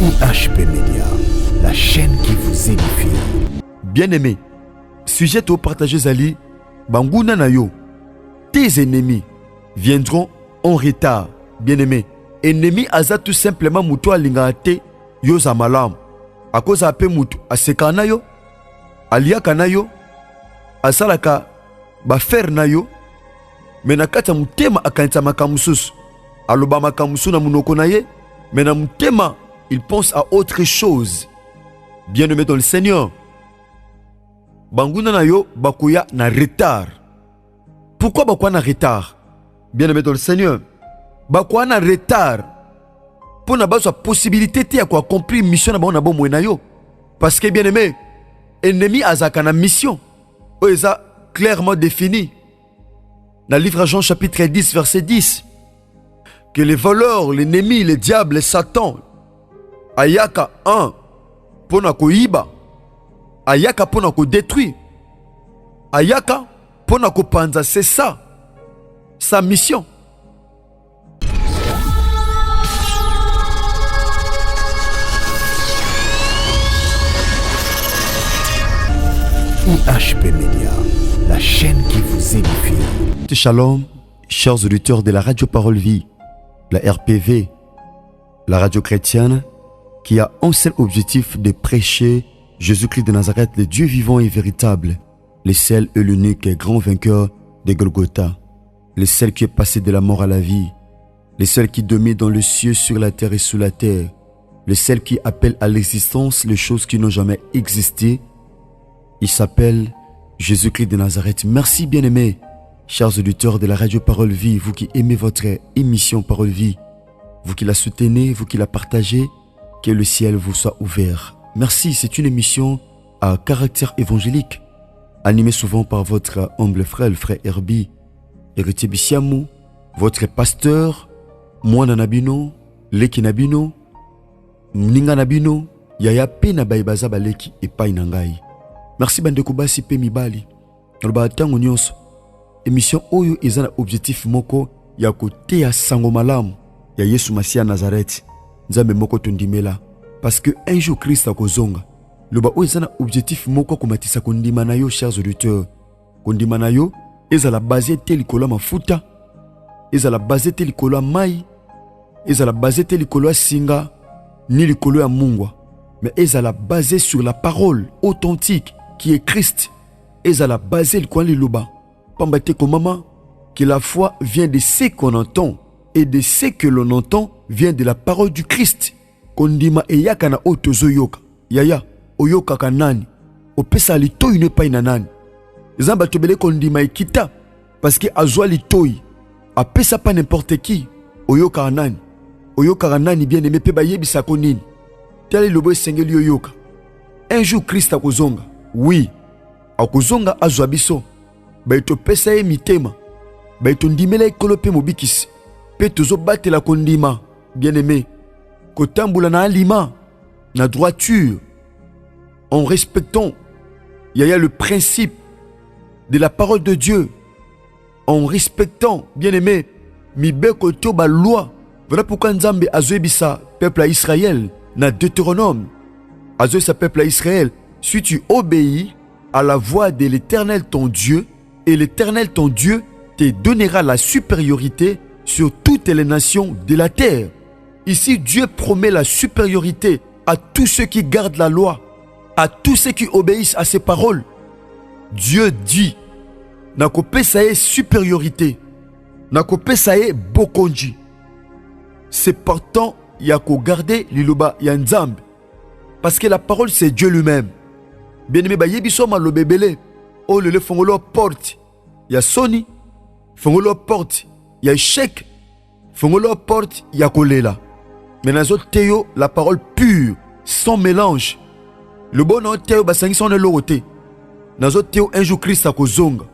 IHP Média, la chaîne qui vous édifie. Bien-aimé, sujet au partagé Zali, Banguna Nayo, tes ennemis viendront en retard. Bien-aimé, ennemi aza tout simplement muto alingate yo za malam. A cause ape mutu aseka na yo, aliaka na yo, asalaka ba fer na yo, menakata mutema akanita makamusus. Aloba makamusu na munoko na ye, mena mutema il pense à autre chose. Bien-aimé dans le Seigneur, Banguna na yo bakuya na retard. Pourquoi bakuya na retard? Bien-aimé dans le Seigneur, bakuya na retard pour na baso possibilité te ya ko accomplir mission na ba na bo mwe na yo. Parce que bien-aimé, ennemi azaka na mission oeza clairement défini dans le livre de Jean chapitre 10 verset 10 que les voleurs, l'ennemi, le diable, Satan ayaka un pona ko iba, ayaka pona ko détruire, ayaka pona ko panza. C'est ça sa mission. IHP Média, la chaîne qui vous édifie. Shalom, chers auditeurs de la radio Parole Vie, la RPV, la radio chrétienne qui a un seul objectif de prêcher Jésus-Christ de Nazareth, le Dieu vivant et véritable, le seul et l'unique et grand vainqueur de Golgotha, le seul qui est passé de la mort à la vie, le seul qui domine dans le ciel, sur la terre et sous la terre, le seul qui appelle à l'existence les choses qui n'ont jamais existé. Il s'appelle Jésus-Christ de Nazareth. Merci bien-aimés, chers auditeurs de la radio Parole Vie, vous qui aimez votre émission Parole Vie, vous qui la soutenez, vous qui la partagez, que le ciel vous soit ouvert. Merci, c'est une émission à caractère évangélique, animée souvent par votre humble frère, le frère Herbie, Héritier Bissiamou, votre pasteur, Mwana Nabino, Leki Nabino, Mninga Nabino, Yaya Pena Baibaza Baleki et Pai Nangai. Merci bandeko basi pe mibali. Aloba tango nyonso. Émission oyo ezana objectif moko ya koteya sango malamu ya Yesu Masia Nazareth. Nzambe moko tondimela. Parce que un jour Christ akozonga. Loba oyo ezana objectif moko komatisa kondima na yo, chers auditeurs. Kondima na yo ezala basé te likolo mafuta. Ezala basé te likolo mai. Ezala basé te likolo singa ni likolo ya mungwa. Mais ezala basé sur la parole authentique qui est Christ. Ezala basé le coin liloba. Pambate komama que la foi vient de ce qu'on entend et de ce que l'on entend vient de la parole du Christ. Kondima eyaka na otozo yoka. Yaya oyoka kanani. Opesa litoi ne pa inanani. Zamba tobele kondima ekita parce que azwa litoi. Apesa pas n'importe qui. Oyoka kanani. Oyoka kanani bien aimé pe ba yebisa konini. Tel lobo sengeli oyoka. Un jour Christ akozonga. Oui, akozonga azwa biso. Baito pesa ye mitema. Baito ndimela ekolo pe mobikisi. Pe tozo batela kondima, bien-aimé. Kotambula na alima, na droiture, en respectant yaya le principe de la parole de Dieu, en respectant, bien-aimé, mibeko to ba loi. Voilà pourquoi Nzambe azwebisa peuple à Israël na Deutéronome. Azwebisa peuple à Israël. Si tu obéis à la voix de l'Éternel ton Dieu, et l'Éternel ton Dieu te donnera la supériorité sur toutes les nations de la terre. Ici, Dieu promet la supériorité à tous ceux qui gardent la loi, à tous ceux qui obéissent à ses paroles. Dieu dit, nakopesa ye supériorité, nakopesa ye bokonji. C'est pourtant yako garder liloba ya Nzambe, parce que la parole c'est Dieu lui-même. Bien-aimé, ba yebiso malobebele. Oh le fongolo porte. Ya soni. Fongolo porte. Ya échec. Fongolo porte. Ya kolela. Mais dans autres théo, la parole pure, sans mélange. Le bon théo, basangi son eloroté. Dans autres théo, un jour Christ a kozonga.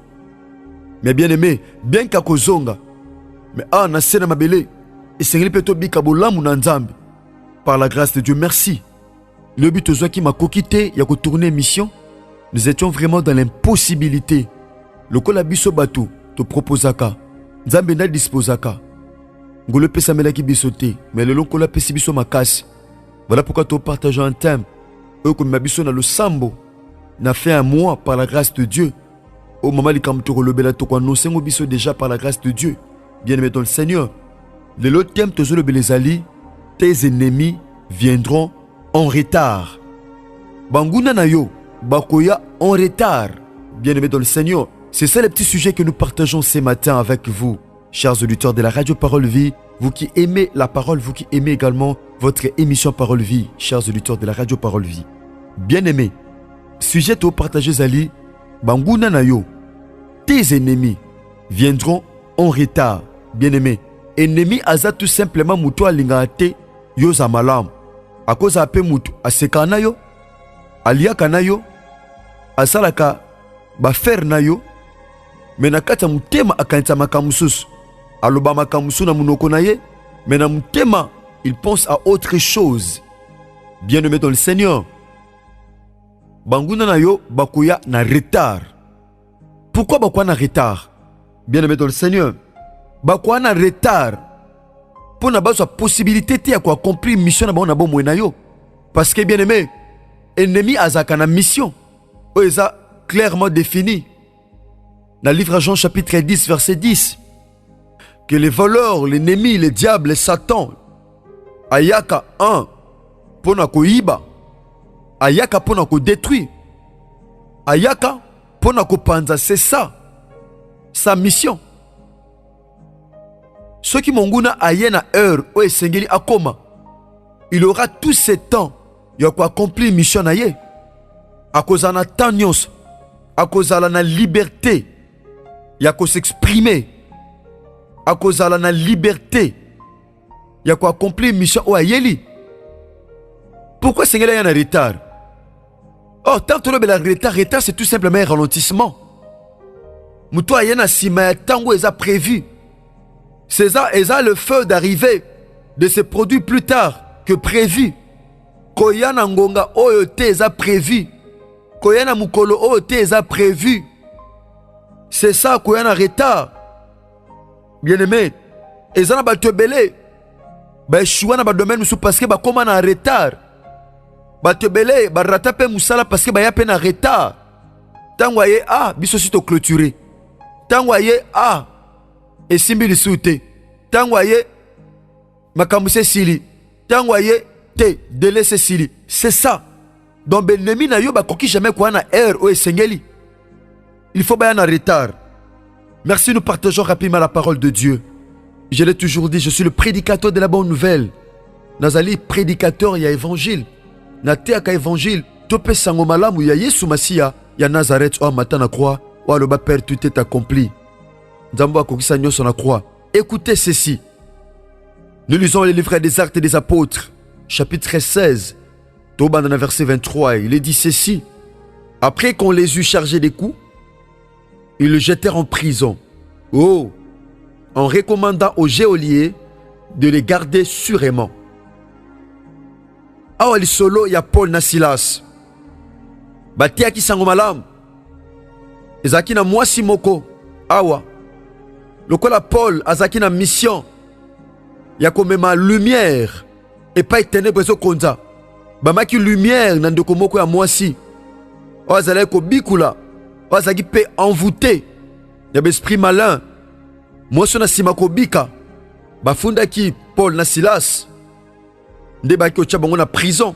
Mais bien-aimé, bien qu'à kozonga. Mais na sena mabele. Et c'est peut bika bolamu na Nzambe. Par la grâce de Dieu, merci. Le but qui m'a coquité, il y a tourner mission. Nous étions vraiment dans l'impossibilité. Le colabiso bateau te proposaka. Nzambe na disposaka. Ngolo pesa melaki bisote, mais le lonkola pesi biso makasi. Voilà pourquoi tu partages un thème. Eux comme Mabiso na le sambo n'a fait un mois par la grâce de Dieu. Au moment où tu as le to kwa no sengo biso déjà par la grâce de Dieu. Bien-aimé dans le Seigneur. Le thème te le belezali, tes ennemis viendront en retard. Banguna na yo, bakoya en retard. Bien-aimé dans le Seigneur. C'est ça le petit sujet que nous partageons ce matin avec vous, chers auditeurs de la Radio Parole Vie. Vous qui aimez la parole, vous qui aimez également votre émission Parole Vie, chers auditeurs de la Radio Parole Vie. Bien-aimé, sujet au partagé Zali, Banguna na yo, tes ennemis viendront en retard. Bien-aimé, ennemi aza tout simplement muto alingate yo za malam. A cause ape mutu aseka na yo, aliaka na yo, asalaka ba fer na yo, mena kata mutema akanita makamususu. Aloba makamusu na munoko na ye, mena mutema il pense à autre chose. Bien-aimé dans le Seigneur. Banguna na yo bakoya na retard. Pourquoi bakoya na retard? Bien-aimé dans le Seigneur. Bakoya na retard. Pour na baso possibilité te ya ko accomplir mission na ba na bomwe na yo. Parce que bien-aimé, ennemi azaka na mission. Oeza clairement défini. Dans le livre de Jean chapitre 10 verset 10. Que les voleurs, l'ennemi, le diable, Satan, ayaka un, pona ko iba, ayaka pona ko détruire, ayaka pona ko panza, c'est ça, sa mission. Ceux qui monguna ayena heure ou esengeli akoma, il aura tout ce temps, il a accomplir mission na ye, à cause de la tanyos, à cause de la liberté, il a s'exprimer. À cause de la liberté, il y a quoi accomplir mission ou ayeli. Pourquoi Seigneur y a un retard? Oh, tant que le retard, c'est tout simplement un ralentissement. Moutoua y a un sima, tant que ça prévu. C'est ça, et ça le feu d'arrivée de ces produits plus tard que prévu. Koyana ngonga oyote ça prévu. Koyana mukolo oyote ça prévu. C'est ça koyana retard. Bien-aimé, et ça n'a te belé. Bah, choua na ba domaine musu parce que ba koma na retard. Ba te belé, ba ratape musala parce que ba ya peine en retard. Tangwaye a, biso si to clôturé. Tangwaye a, et simbi li soute. Tangwaye, makamuse sili. Tangwaye, te, délai se sili. C'est ça. Donc, ben nemi na yo ba koki jamais quoi na air ou esengeli. Il faut ba ya na retard. Merci, nous partageons rapidement la parole de Dieu. Je l'ai toujours dit, je suis le prédicateur de la bonne nouvelle. Nazali prédicateur, il y a évangile. Nateaka évangile, tope sangomalamu, il y a Yesu Masia, il y a Nazareth, oh matin na croix, oh le bas père, tout est accompli. Nzambo akokisa nyonso na croix. Écoutez ceci. Nous lisons les livres des Actes des Apôtres, chapitre 16, Toba dans le verset 23, il est dit ceci. Après qu'on les eut chargés des coups, ils le jetèrent en prison. Oh, en recommandant aux geôliers de les garder sûrement. Awa lisolo ya Paul na Silas. Batiaki sango malam. Ezaki na mwasi moko. Awa. Lokola Paul azaki na mission. Ya komema lumière. Et pas ténèbres zo konza. Bamaki lumière na ndeko moko ya mwasi. Owa zalai ko bikula. Wazaki pe envoûté. Ya l'esprit malin. Mwaso na simako bika. Bafunda ki Paul na Silas. Nde baki otia bango na prison.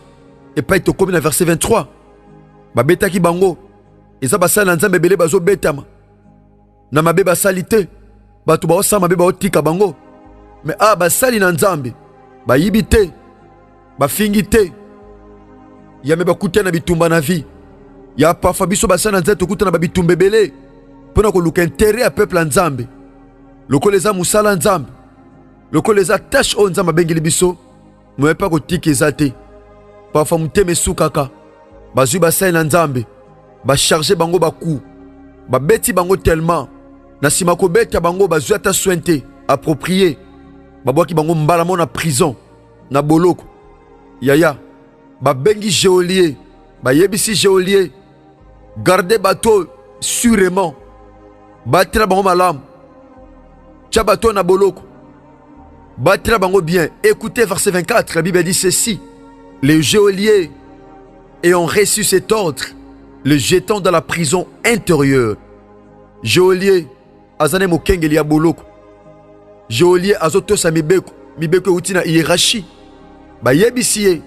Et pas ito komi na verset 23. Babeta ki bango. Eza basali na nzambe ebele bazo betama. Na mabe basali te. Bato ba osama mabe ba otika bango. Mais basali na nzambe. Bayibi te. Bafingi te. Yame bakute na bitumba na vie. Ya parfois biso basana nzete kuta na babitumbe belé pona ko luka intérêt à peuple nzambe loko leza musala nzambe loko leza tâche o nzamba bengeli biso mo pas ko tikizate parfois muteme sukaka bazui basai na nzambe ba charger bango ba coup ba beti bango tellement na sima ko beta bango bazui ata sointe approprié ba boki bango mbala mo na prison na boloko yaya ba bengi geôlier ba yebisi geôlier. Gardez bateau sûrement. Battra bango malam. Tia bateau na boloko. Battra bango bien. Écoutez verset 24. La Bible dit ceci. Les geôliers ayant reçu cet ordre, le jetant dans la prison intérieure. Geôlier azane mokengeli ya boloko. Geôlier azotosa mibeko euti na hiérarchie. Bayebisi ye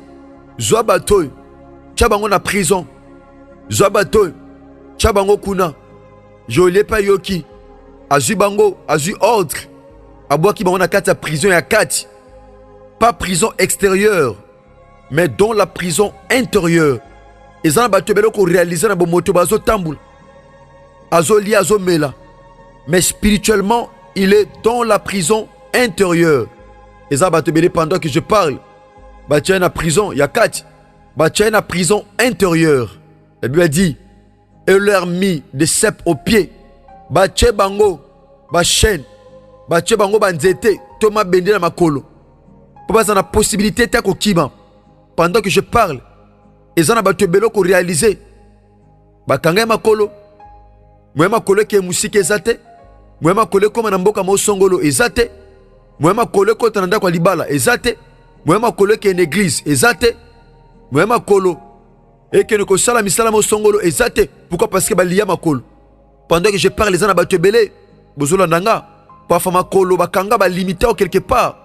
zwa bato tia bango na prison. Zwa bato tia bango kuna. Geôlier pa yoki azwi bango, azwi ordre. Abwaki bango na kati ya prison ya kati. Pas prison extérieure, mais dans la prison intérieure. Ils ont battu beloko réaliser na bomoto bazo tamboul. Azo li azo mela. Mais spirituellement, il est dans la prison intérieure. Ils ont battu belé pendant que je parle. Battu na prison, ya kati. Battu na prison intérieure. La Bible dit, et leur mis des cèpes aux pieds. Battu bango, ba chaîne. Battu bango banzete, Thomas bende na makolo. Pour pas la possibilité de kokima. Pendant que je parle, ils ont battu beloko réalisé. Bakanga makolo. Moi makolo ke musique ezate. Moi makolo ko manamboka mo songolo ezate. Moi makolo ko tananda kwa libala ezate. Moi makolo ke en église ezate. Moi makolo et que ne ko sala misala mo songolo ezate. Pourquoi? Parce que balia makolo. Pendant que je parle, ils ont battu belé. Bozola nanga. Parfois makolo bakanga ba limité quelque part.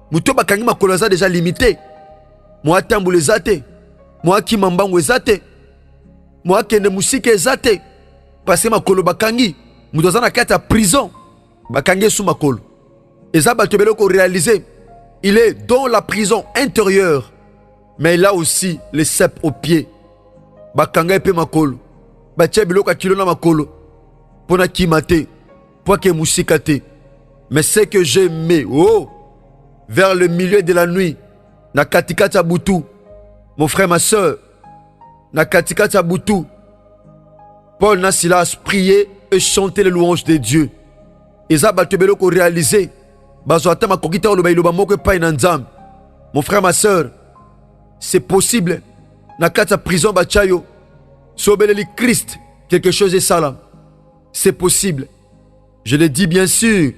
Muto bakangi makolo aza déjà limité. Moi tambule zate. Moi ki mambango ezate. Moi kende musike ezate. Parce que makolo bakangi. Muto aza na kati ya prison. Bakangi sous makolo. Eza bato beloko réalisé. Il est dans la prison intérieure. Mais il a aussi les cèpes aux pieds. Bakanga epe makolo. Batia biloko kilo na makolo. Pona kimate. Pour que musikate. Mais c'est que j'aimais. Oh! Vers le milieu de la nuit, na katikati ya butu, mon frère, ma soeur, na katikati ya butu, Paul na Silas priaient et chantaient les louanges de Dieu. Eza bato beloko réalisé, bazo ata makokita oloba iloba moko epai na Nzambe. Mon frère, ma soeur, c'est possible. Na kati ya prison bachayo, sobeleli Christ, quelque chose est sala. C'est possible. Je le dis bien sûr,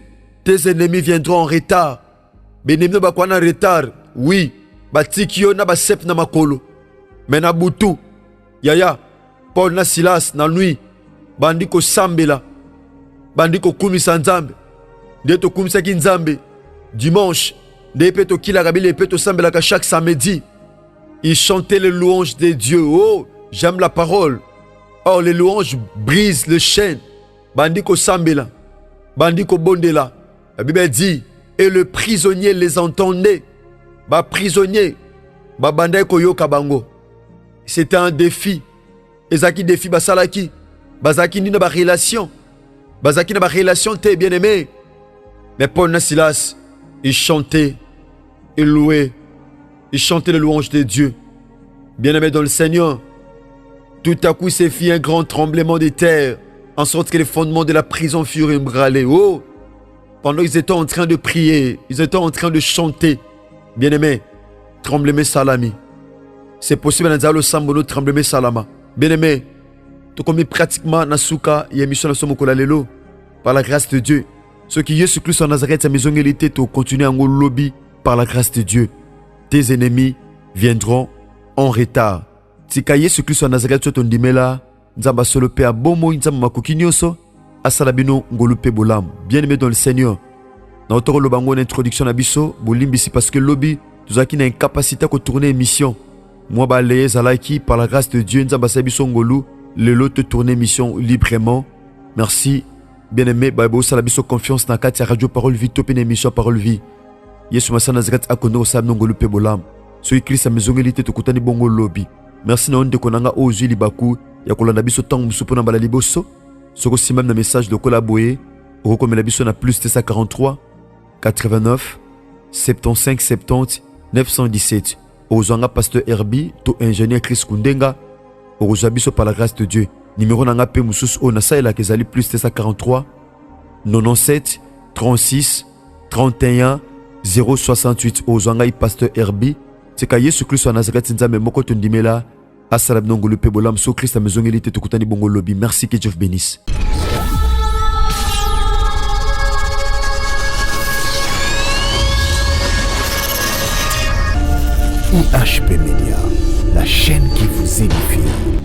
tes ennemis viendront en retard. Benimno bakwa na retard, oui, batiki yo na basep na makolo. Mais na butu, yaya, Paul na Silas na nuit, bandiko sambela, bandiko kumisa Nzambe, ndeto kumisa ki Nzambe, dimanche, ndepeto kila kabile peto sambela ka chaque samedi. Ils chantaient les louanges de Dieu. Oh, j'aime la parole. Oh, les louanges brisent le chêne. Bandiko sambela, bandiko bondela. La Bible dit, et le prisonnier les entendait. Ba prisonnier, ba bandai koyo kabango. C'était un défi. Ezaki défi basalaki. Bazaki ni na ba relation. Bazaki na ba relation t'es bien aimé. Mais Paul na Silas, ils chantaient, ils louaient, ils chantaient les louanges de Dieu. Bien aimé dans le Seigneur. Tout à coup s'est fait un grand tremblement de terre, en sorte que les fondements de la prison furent ébranlés. Oh! Pendant qu'ils étaient en train de prier, ils étaient en train de chanter. Bien-aimé, tremblement salami. C'est possible dans le sambono tremblement salama. Bien-aimé, tout comme pratiquement nasuka y émission na somokola lelo par la grâce de Dieu. Ce qui Jésus Christ en Nazareth sa maison élité to continuer en lobby par la grâce de Dieu. Tes ennemis viendront en retard. Tika Jésus Christ en Nazareth to ndimela nzamba solo pe abomo nzamba makoki nyonso. Asalabino ngolupe bolam. Bien-aimé dans le Seigneur. Dans notre lobango introduction na biso, bolimbisi parce que lobby, nous avons une capacité à tourner émission. Moi balayé zalaiki par la grâce de Dieu, nzamba sabiso ngolu, le lot de tourner émission librement. Merci. Bien-aimé, babo salabiso confiance na kati radio parole vie top une émission parole vie. Yesu masa Nazareth akono sabno ngolupe bolam. Soy Christ a mezongelité to kutani bongo lobby. Merci na onde konanga ozu libaku ya kolanda biso tangu musupo na bala liboso. Soko simam na message de collaborer au recommandé biso na plus 243 89 75 70 917 Ozanga pasteur Herbie to ingénieur Chris Kundenga Ozabiso par la grâce de Dieu. Numéro nanga pe musus o na saela kezali plus 243 97 36 31 068 Ozanga pasteur Herbie. C'est ka Yesu Christ en Nazareth nzambe moko tondimela. Assalam nongolo pe bolam so Christ a mezongelité to kutani bongo lobby. Merci, que Dieu vous bénisse. IHP Média, la chaîne qui vous édifie.